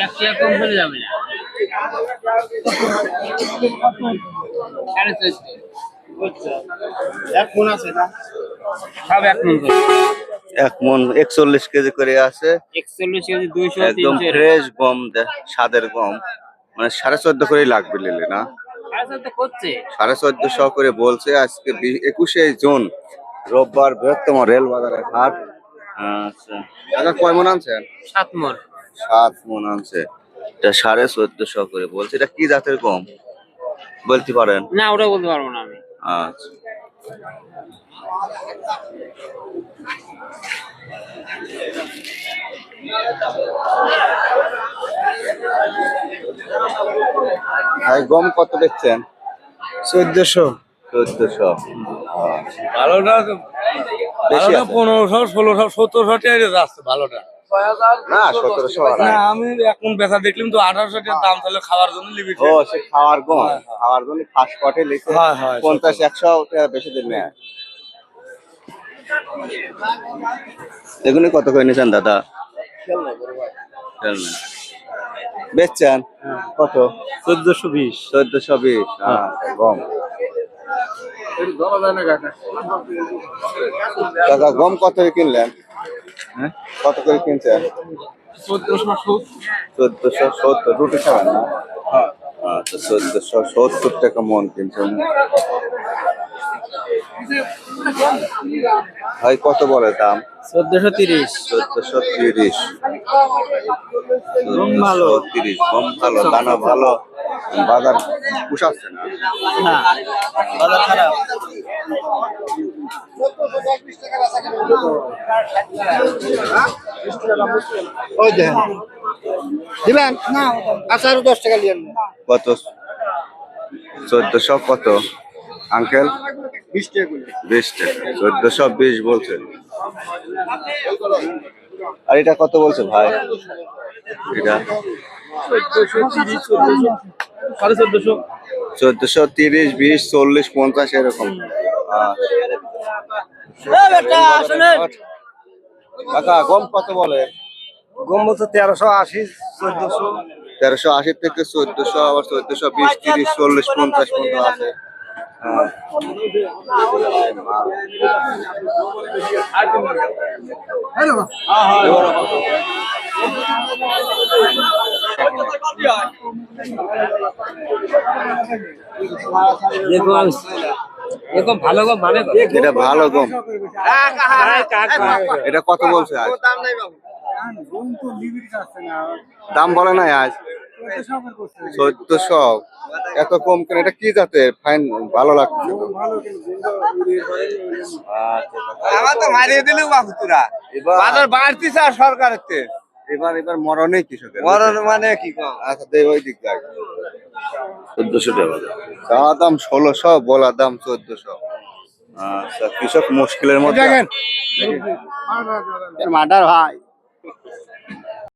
একশো কম চলে যাবে না। এক মন আছে না? সব এক মন করে। 1 মন 41 কেজি করে আছে। 41 কেজি 200 একদম 300 ফ্রেশ গম, স্বাদের গম। মানে 14.5 করেই লাগবে নিলে না? তো করছে 1450 করে বলছে। আজকে 21শে জুন রোববার, বৃহত্তম রেল বাজারের হাট। আচ্ছা দাদা, কয় মন আনছেন? 7 মন। 7 মন আনছে। এটা 1450 করে বলছে। এটা কি জাতের গম বলতে পারেন? না, ওটা বলতে পারবো না আমি। আচ্ছা, ভাই গম কত বেচছেন? 1400। 1400। ভালোটা বেশি ভালোটা আছে? 1500 1600 1700 টাকা যাচ্ছে ভালোটা। না 1700 আর না নাই। আমি এখন বেচা দেখলাম তো 1800 টাকা দাম, তাহলে খাওয়ার জন্য লিবি। ও সে খাওয়ার গম, খাওয়ার জন্য ফার্স্ট পটে লিখে হ্যাঁ, হ্যাঁ, 50-100 টাকা বেশি দিন নেয়। এগুলি কত করে নিয়েছেন দাদা? খেলনা বেচছেন কত? 1420। 1420। গম দাদা, গম কত করে কিনলেন? কত করে কিনছেন? 1470। রুটি খাবেন না? আচ্ছা, 1470 টাকা মন কিনছেন। ভাই কত বলে দাম? 1430। 1430। গম ভালো। 1430 গম ভালো, দানা ভালো, বাজার পুষাচ্ছে না। না, বাজার খারাপ। ওই দেখেন দিবেন না? আচ্ছা, আরো 10 টাকা নিয়েন। কত? 1400 কত আঙ্কেল? 20 টাকা করে। 20 টাকা। 1420 বলছে। আর এটা কত বলছে ভাই? এটা 1430 1430, 20, 40, 50 এরকম। কাকা গম কত বলে? গম বলছে 1380 1400। 1380 থেকে 1400, আবার 1420, 30, 40, 50 পর্যন্ত আছে। এরকম ভালো গম ভালো গম। এটা ভালো গম। এটা কত বলছে আজ? দাম বলে নাই আজ? 1400। এত কম কেন? এটা কি জাতের? ফাইন, ভালো লাগছে তো। আমার তো মারিয়ে দিল বাবুরা। বাজার বাড়তিছে আর সরকারের তে। এবার মরণে কৃষকের। মরণ মানে কি কম? আচ্ছা, দেখ ওই দিক যাক। 1400 টাকা চাওয়া দাম, 1600 বলা দাম 1400। আচ্ছা, কৃষক মুশকিলের মধ্যে। মার্ডার ভাই।